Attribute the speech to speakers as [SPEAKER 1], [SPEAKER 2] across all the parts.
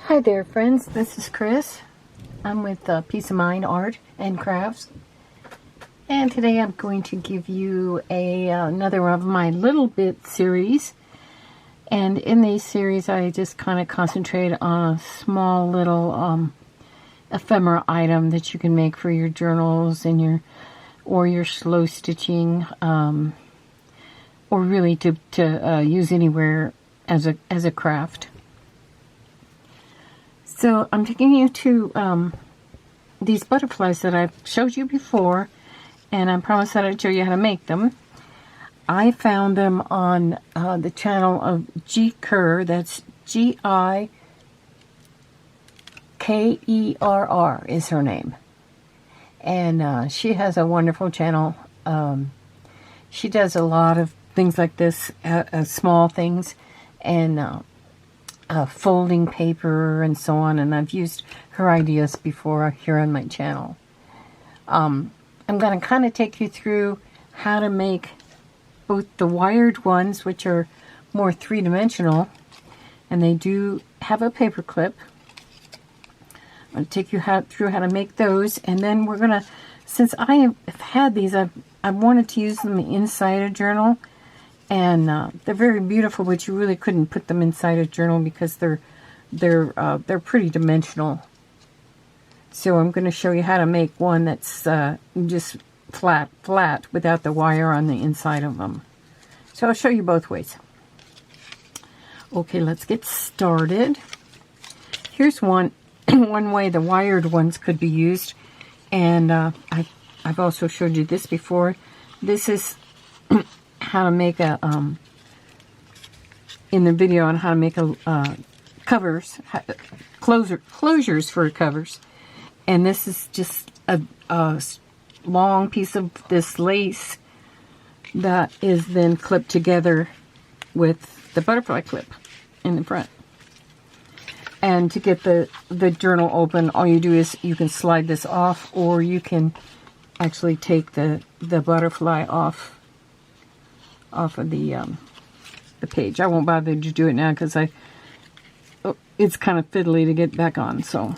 [SPEAKER 1] Hi there, friends. This is Chris. I'm with Peace of Mind Art and Crafts, and today I'm going to give you another of my little bit series. And in these series, I just kind of concentrate on a small little ephemera item that you can make for your journals and your slow stitching, or really to use anywhere as a craft. So I'm taking you to these butterflies that I've showed you before, and I promised that I'd show you how to make them. I found them on the channel of Gi Kerr. That's Gikkerr is her name. And she has a wonderful channel. She does a lot of things like this, small things, and folding paper and so on, and I've used her ideas before here on my channel. I'm going to kind of take you through how to make both the wired ones, which are more three-dimensional, and they do have a paper clip. I'm going to take you through how to make those, and then we're going to, since I have had these, I've wanted to use them inside a journal. And they're very beautiful, but you really couldn't put them inside a journal because they're pretty dimensional. So I'm going to show you how to make one that's just flat without the wire on the inside of them. So I'll show you both ways. Okay, let's get started. Here's one way the wired ones could be used, and I've also showed you this before. This is how to make a in the video on how to make a closures for covers, and this is just a long piece of this lace that is then clipped together with the butterfly clip in the front. And to get the journal open, all you do is you can slide this off, or you can actually take the butterfly off of the page. I won't bother to do it now because it's kind of fiddly to get back on. So,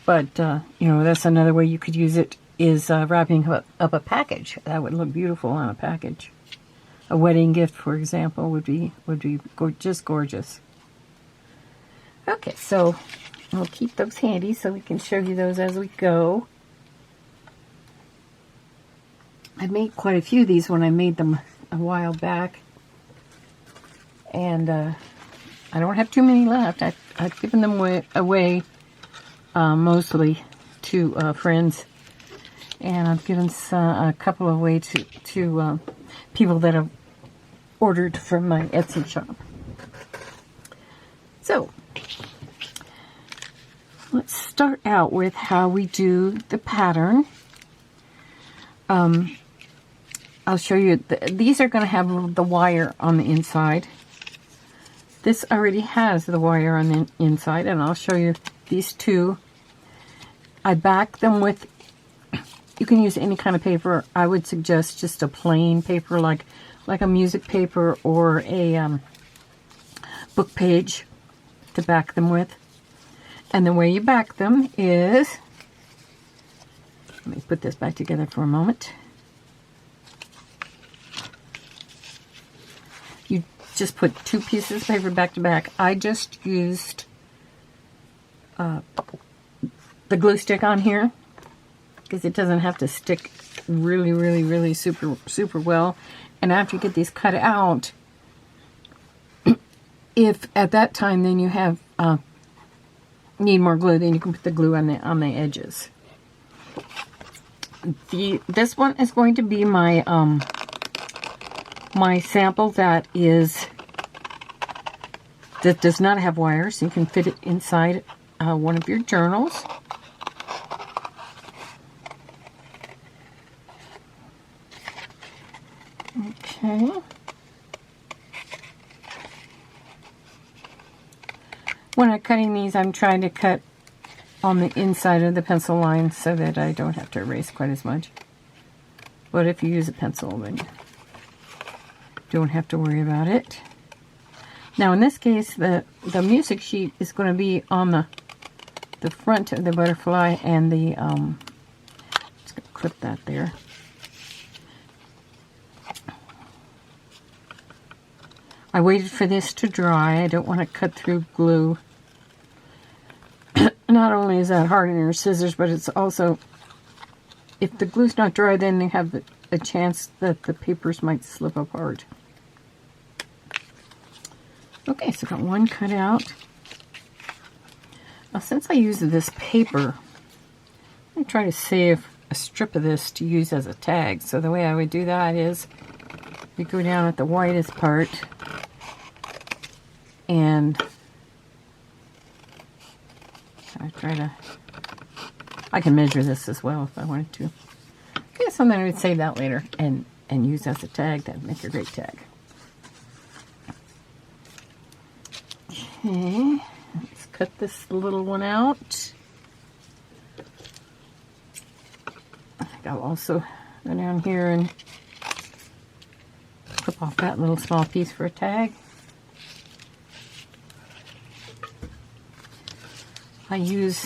[SPEAKER 1] but you know, that's another way you could use it, is wrapping up a package. That would look beautiful on a package. A wedding gift, for example, would be just gorgeous. Okay, so I'll keep those handy so we can show you those as we go. I made quite a few of these when I made them a while back, and I don't have too many left. I've given them away mostly to friends, and I've given a couple away to people that have ordered from my Etsy shop. So let's start out with how we do the pattern. I'll show you, these are going to have the wire on the inside. This already has the wire on the inside, and I'll show you these two. I back them with, you can use any kind of paper. I would suggest just a plain paper, like a music paper or a book page to back them with. And the way you back them is, let me put this back together for a moment. You just put two pieces of paper back to back. I just used the glue stick on here because it doesn't have to stick really super well. And after you get these cut out, if at that time then you have need more glue, then you can put the glue on the edges. This one is going to be my my sample that does not have wires. You can fit it inside one of your journals. Okay. When I'm cutting these, I'm trying to cut on the inside of the pencil line so that I don't have to erase quite as much. But if you use a pencil, then you don't have to worry about it. Now in this case, the music sheet is going to be on the front of the butterfly, and the just going to clip that there. I waited for this to dry. I don't want to cut through glue. Not only is that hard on your scissors, but it's also, if the glue's not dry, then you have a chance that the papers might slip apart. Okay, so I got one cut out. Now, since I use this paper, I'm going to try to save a strip of this to use as a tag. So the way I would do that is you go down at the whitest part, and I can measure this as well if I wanted to. Okay, so then I would save that later and use as a tag. That would make a great tag. Okay, let's cut this little one out. I think I'll also go down here and clip off that little small piece for a tag. I use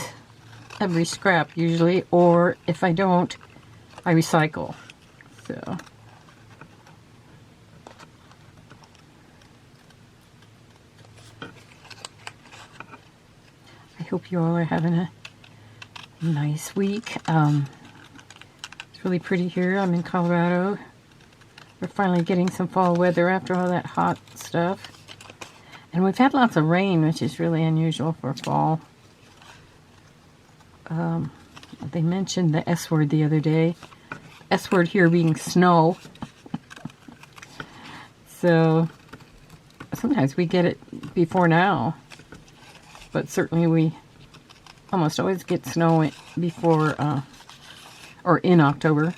[SPEAKER 1] every scrap usually, or if I don't, I recycle. So I hope you all are having a nice week. It's really pretty here. I'm in Colorado. We're finally getting some fall weather after all that hot stuff. And we've had lots of rain, which is really unusual for fall. They mentioned the S word the other day. S word here being snow. So sometimes we get it before now, but certainly we almost always get snow before or in October.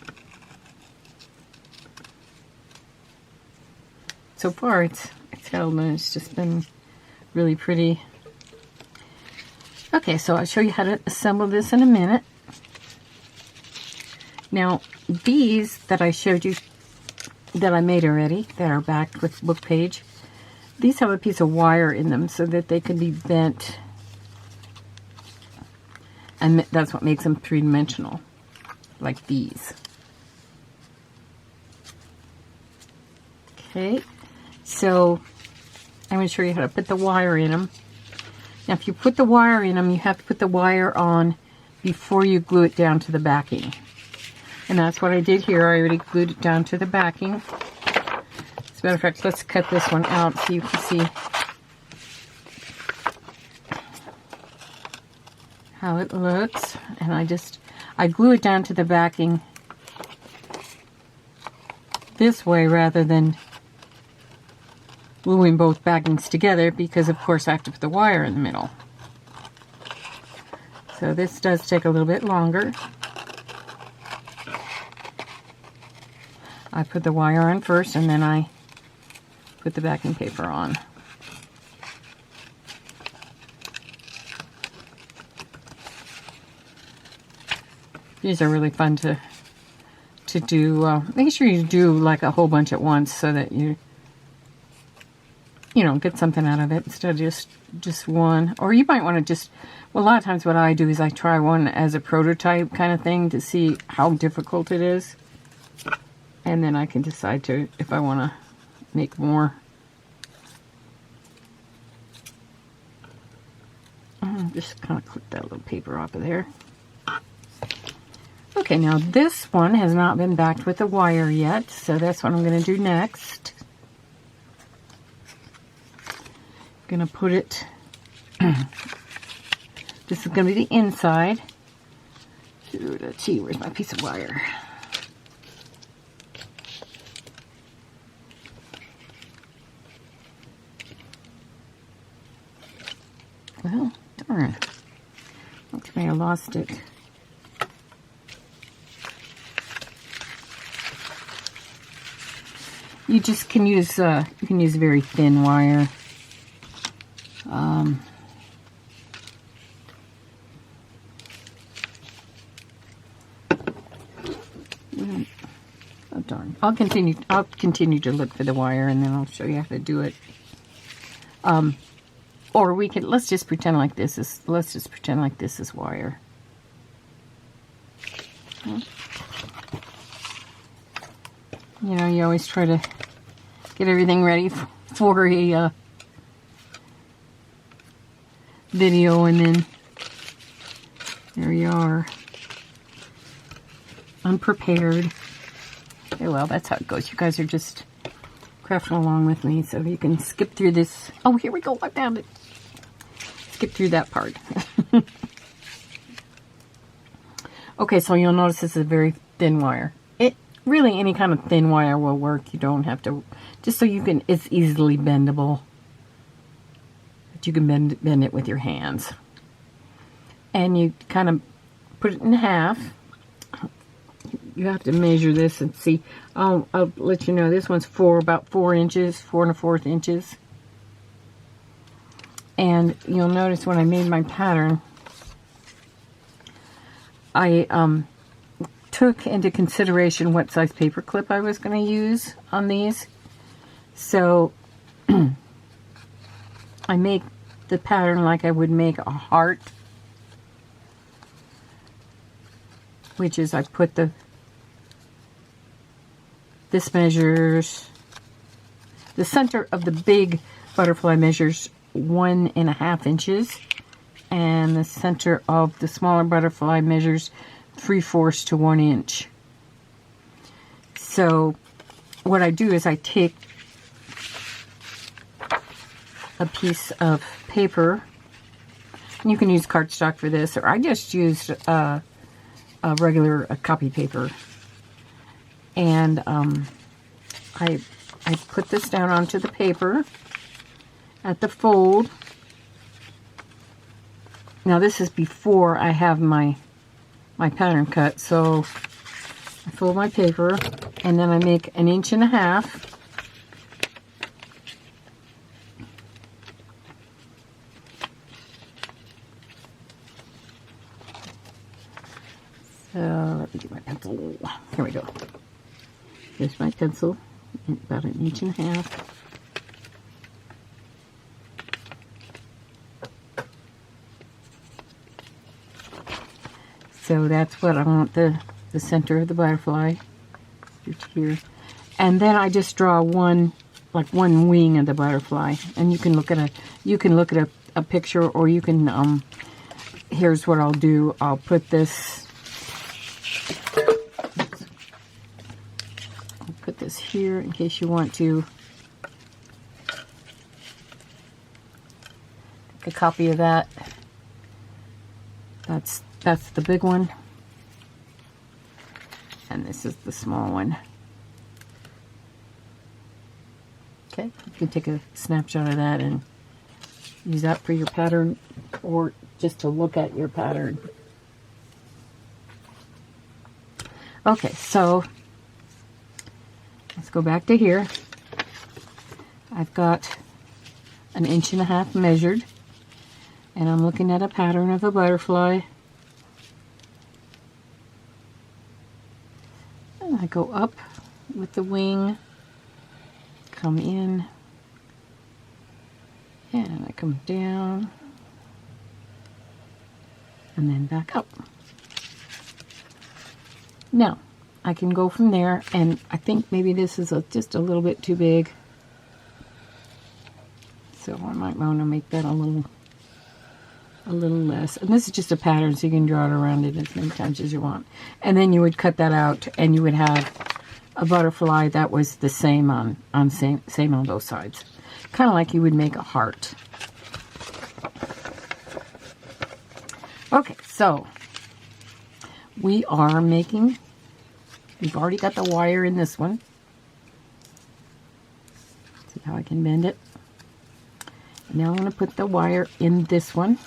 [SPEAKER 1] So far it's held, and it's just been really pretty. Okay, so I'll show you how to assemble this in a minute. Now, these that I showed you, that I made already, that are backed with book page, these have a piece of wire in them so that they can be bent. And that's what makes them three-dimensional, like these. Okay, so I'm going to show you how to put the wire in them. Now, if you put the wire in them, you have to put the wire on before you glue it down to the backing. And that's what I did here. I already glued it down to the backing. As a matter of fact, let's cut this one out so you can see how it looks. And I glue it down to the backing this way rather than gluing both backings together, because of course I have to put the wire in the middle. So this does take a little bit longer. I put the wire on first, and then I put the backing paper on. These are really fun to do. Make sure you do like a whole bunch at once so that you know, get something out of it instead of just one. Or you might want to just, well, a lot of times what I do is I try one as a prototype kind of thing to see how difficult it is. And then I can decide if I want to make more. Just kind of clip that little paper off of there. Okay, now this one has not been backed with a wire yet, so that's what I'm going to do next. Gonna put it, this is gonna be the inside. Let's see, where's my piece of wire? Well, darn. Looks like I lost it. You just can use very thin wire. Oh darn! I'll continue to look for the wire, and then I'll show you how to do it. Or we could, let's just pretend like this is wire. You know, you always try to get everything ready for a video, and then there you are, unprepared. Oh well, that's how it goes. You guys are just crafting along with me, so you can skip through this. Oh, here we go, I found it. Skip through that part. Okay, so you'll notice this is a very thin wire. Really, any kind of thin wire will work. You don't have to, just so you can, it's easily bendable. But you can bend it with your hands. And you kind of put it in half. You have to measure this and see. I'll let you know, this one's about 4 inches, 4 1/4 inches. And you'll notice when I made my pattern, I took into consideration what size paper clip I was going to use on these. So I make the pattern like I would make a heart, which is I put this measures, the center of the big butterfly measures 1 1/2 inches, and the center of the smaller butterfly measures 3/4 to 1 inch. So what I do is I take a piece of paper, and you can use cardstock for this, or I just used a regular copy paper, and I put this down onto the paper at the fold. Now this is before I have my pattern cut, so I fold my paper, and then I make 1 1/2 inches. So let me get my pencil. Here we go. Here's my pencil, about 1 1/2 inches. So that's what I want the center of the butterfly here. And then I just draw one wing of the butterfly. And you can look at a picture, or you can here's what I'll do. I'll put this here in case you want to take a copy of that. That's the big one, and this is the small one. Okay, you can take a snapshot of that and use that for your pattern, or just to look at your pattern. Okay, so let's go back to here. I've got 1 1/2 inches measured, and I'm looking at a pattern of a butterfly. And I go up with the wing, come in, and I come down, and then back up. Now, I can go from there, and I think maybe this is just a little bit too big. So I might want to make that a little less. And this is just a pattern, so you can draw it around it as many times as you want. And then you would cut that out, and you would have a butterfly that was the same on same on both sides. Kind of like you would make a heart. Okay, so we've already got the wire in this one. See how I can bend it? Now I'm going to put the wire in this one.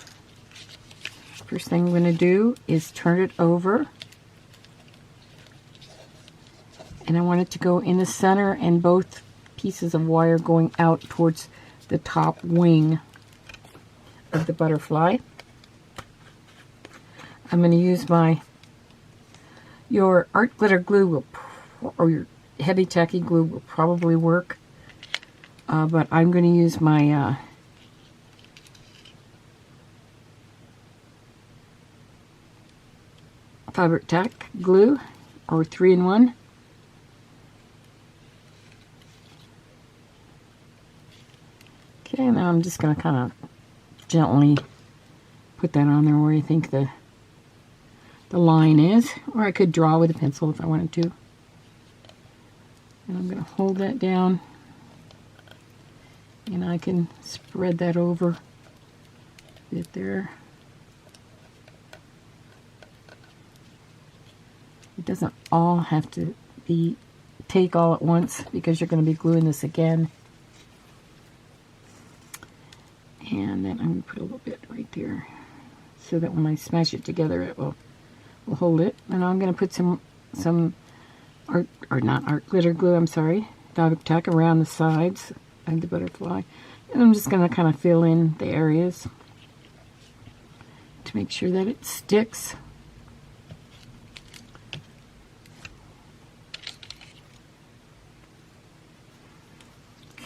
[SPEAKER 1] First thing I'm going to do is turn it over. And I want it to go in the center, and both pieces of wire going out towards the top wing of the butterfly. I'm going to use your art glitter glue or your heavy tacky glue will probably work. But I'm going to use my fabric tack glue, or 3-in-1. Okay, now I'm just going to kind of gently put that on there where you think the line is, or I could draw with a pencil if I wanted to. And I'm going to hold that down, and I can spread that over a bit there. It doesn't all have to be take all at once because you're going to be gluing this again. And then I'm going to put a little bit right there so that when I smash it together it will hold it. And I'm going to put some art, or not art, glitter glue, I'm sorry, fabric tack around the sides of the butterfly. And I'm just going to kind of fill in the areas to make sure that it sticks.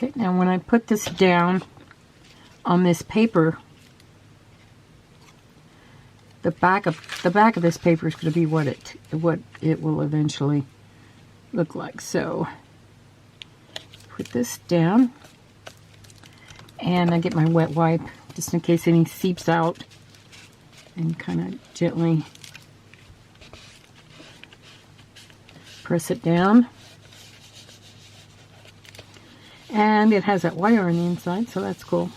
[SPEAKER 1] Okay, now when I put this down on this paper, the back of this paper is going to be what it will eventually look like. So put this down, and I get my wet wipe just in case any seeps out, and kind of gently press it down. And it has that wire on the inside, so that's cool.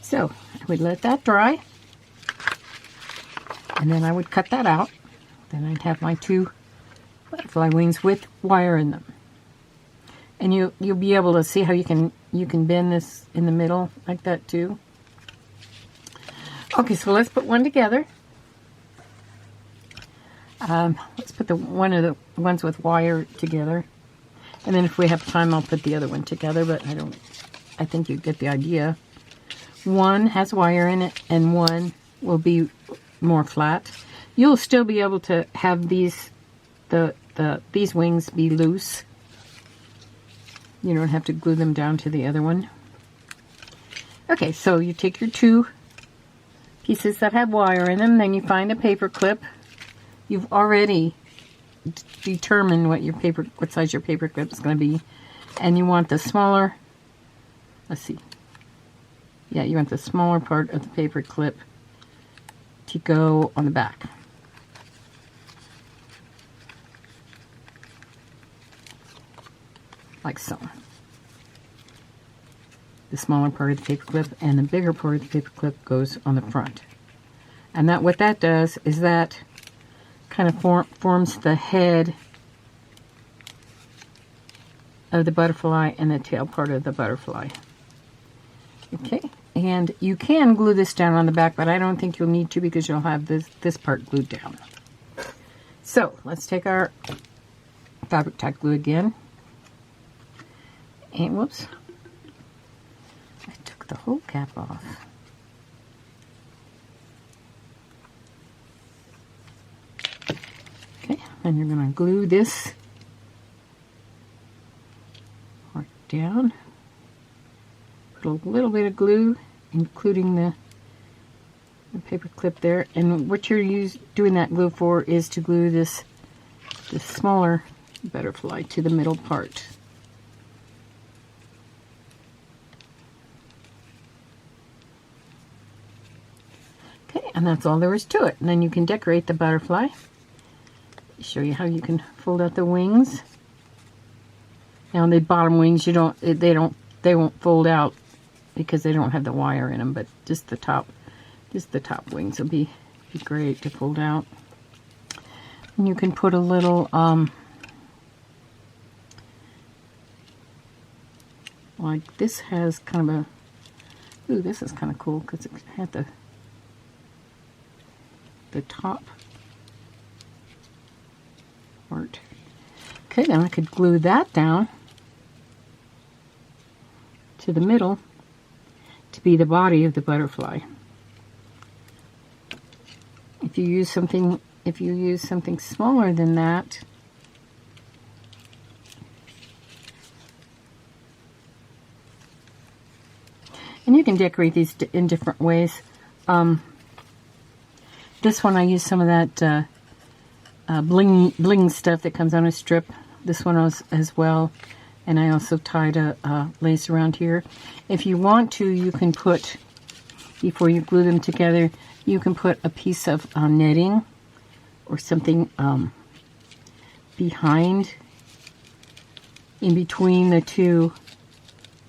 [SPEAKER 1] So I would let that dry, and then I would cut that out. Then I'd have my 2 butterfly wings with wire in them. And you'll be able to see how you can bend this in the middle like that too. Okay, so let's put one together. Let's put one of the ones with wire together, and then if we have time I'll put the other one together, but I think you get the idea. One has wire in it and one will be more flat. You'll still be able to have these wings be loose. You don't have to glue them down to the other one. Okay, so you take your 2 pieces that have wire in them, then you find a paper clip. You've already determined what size your paper clip is going to be, and you want the smaller, let's see, yeah, you want the smaller part of the paper clip to go on the back. Like so. The smaller part of the paper clip, and the bigger part of the paper clip goes on the front. And what that does is that kind of forms the head of the butterfly and the tail part of the butterfly. Okay, and you can glue this down on the back, but I don't think you'll need to because you'll have this part glued down. So let's take our fabric tack glue again. And whoops, I took the whole cap off. Okay, and you're going to glue this part down. Put a little bit of glue, including the paper clip there. And what you're doing that glue for is to glue this smaller butterfly to the middle part. Okay, and that's all there is to it. And then you can decorate the butterfly. Show you how you can fold out the wings. Now the bottom wings, they won't fold out because they don't have the wire in them, but just the top wings will be great to fold out. And you can put a little like this has kind of a, ooh, this is kind of cool because it had the top part. Okay, then I could glue that down to the middle to be the body of the butterfly. If you use something smaller than that, and you can decorate these in different ways. This one I use some of that bling stuff that comes on a strip. This one as well. And I also tied a lace around here. If you want to, you can put, before you glue them together, you can put a piece of netting or something behind, in between the two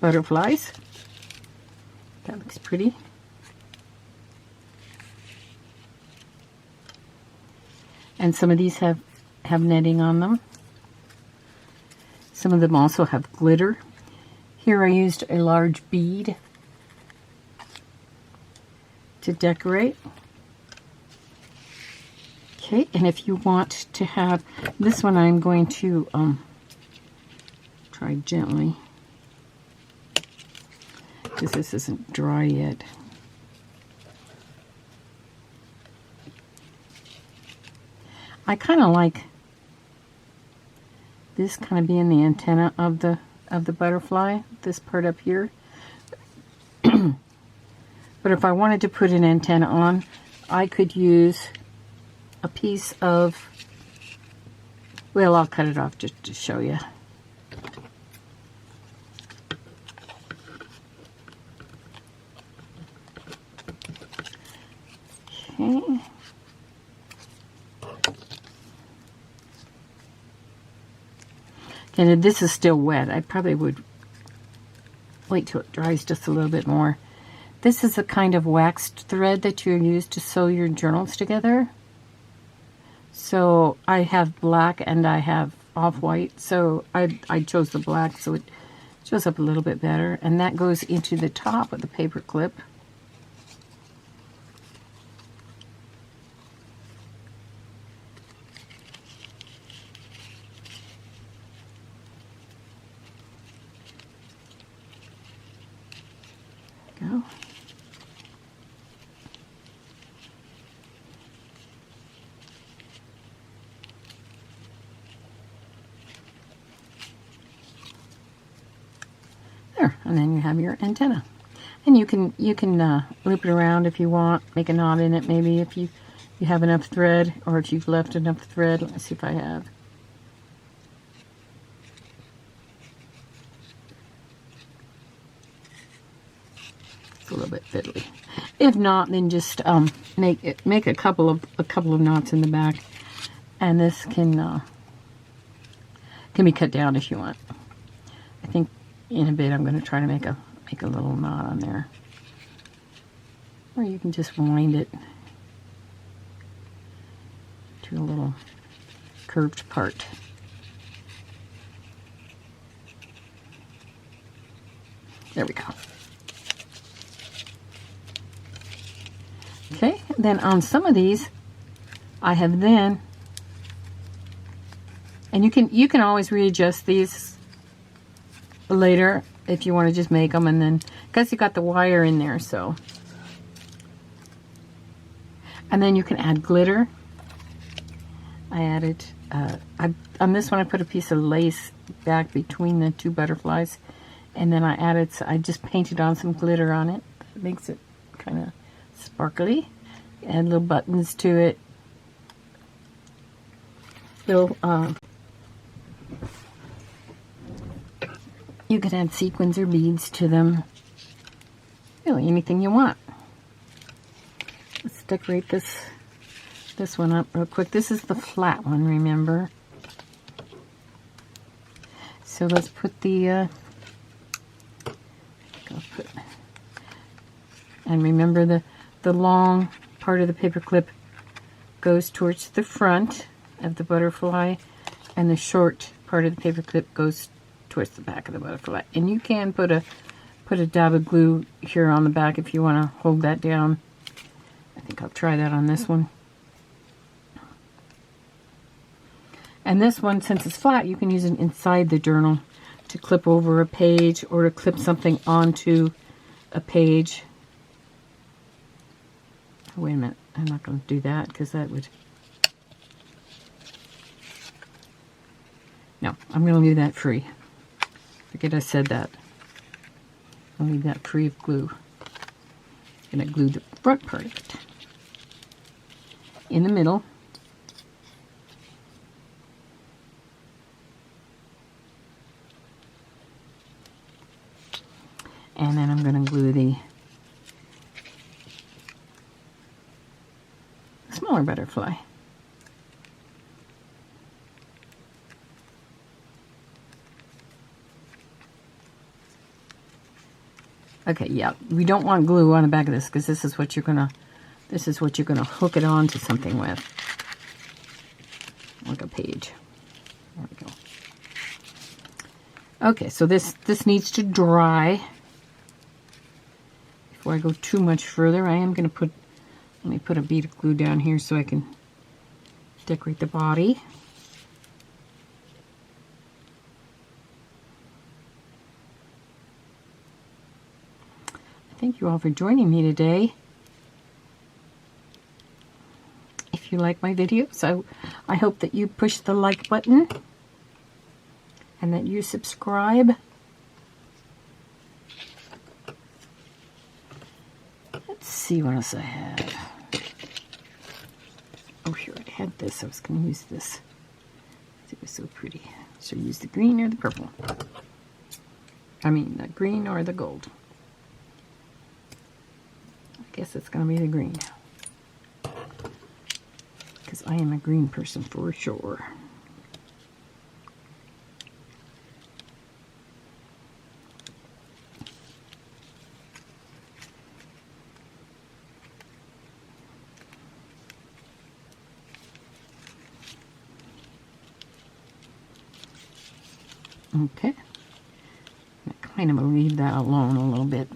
[SPEAKER 1] butterflies. That looks pretty. And some of these have netting on them. Some of them also have glitter. Here I used a large bead to decorate. Okay, and if you want to have this one, I'm going to try gently, because this isn't dry yet. I kind of like this kind of being the antenna of the butterfly, this part up here. But if I wanted to put an antenna on, I could use a piece of, well, I'll cut it off just to show you. Okay. And this is still wet. I probably would wait till it dries just a little bit more. This is a kind of waxed thread that you use to sew your journals together. So I have black and I have off-white. So I chose the black so it shows up a little bit better. And that goes into the top of the paper clip. Go. There, and then you have your antenna, and you can loop it around if you want, make a knot in it maybe if you have enough thread, or if you've left enough thread. Let's see if I have. A little bit fiddly. If not, then just make a couple of knots in the back, and this can be cut down if you want. I think in a bit I'm going to try to make a little knot on there, or you can just wind it to a little curved part. There we go. Okay, then on some of these, I have then, and you can always readjust these later if you want to just make them, and then because you got the wire in there, so. And then you can add glitter. I added on this one I put a piece of lace back between the two butterflies, and then I just painted on some glitter on it. It makes it kind of sparkly. Add little buttons to it. Little you could add sequins or beads to them. Really, anything you want. Let's decorate this one up real quick. This is the flat one, remember? So let's put the and remember the long part of the paper clip goes towards the front of the butterfly, and the short part of the paper clip goes towards the back of the butterfly. And you can put a dab of glue here on the back if you want to hold that down. I think I'll try that on this one. And this one, since it's flat, you can use it inside the journal to clip over a page or to clip something onto a page. Wait a minute, I'm not going to do that because that would... No, I'm going to leave that free. Forget I said that. I'll leave that free of glue. I'm going to glue the front part of it. in the middle. And then I'm going to glue the smaller butterfly. Okay, yeah, we don't want glue on the back of this because this is what you're gonna hook it onto something with, like a page. There we go. Okay, so this needs to dry. Before I go too much further, I am gonna let me put a bead of glue down here so I can decorate the body. Thank you all for joining me today. If you like my videos, I hope that you push the like button and that you subscribe. Let's see what else I have. Oh, here I had this. I was going to use this. It was so pretty. Should I use the green or the purple? I mean, the green or the gold. I guess it's going to be the green. Because I am a green person for sure. Okay. I kind of leave that alone a little bit.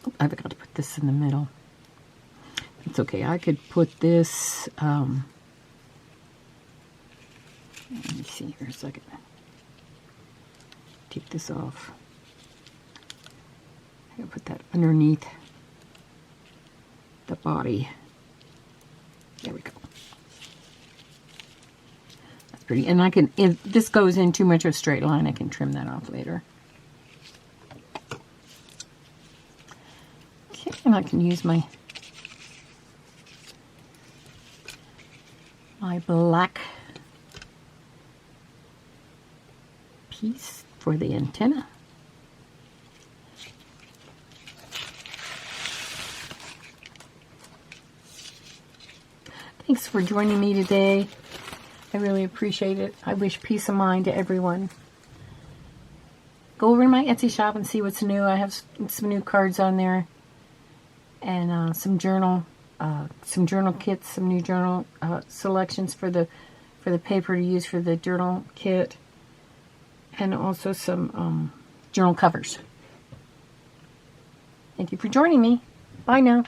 [SPEAKER 1] Oh, I forgot to put this in the middle. It's okay. I could put this, let me see here a second. Take this off. I'm going to put that underneath the body. There we go. That's pretty. And I can, if this goes in too much of a straight line, I can trim that off later. Okay, and I can use my black piece for the antenna. Thanks for joining me today. I really appreciate it. I wish peace of mind to everyone. Go over to my Etsy shop and see what's new. I have some new cards on there and some journal kits, some new journal selections for the paper to use for the journal kit, and also some journal covers. Thank you for joining me. Bye now.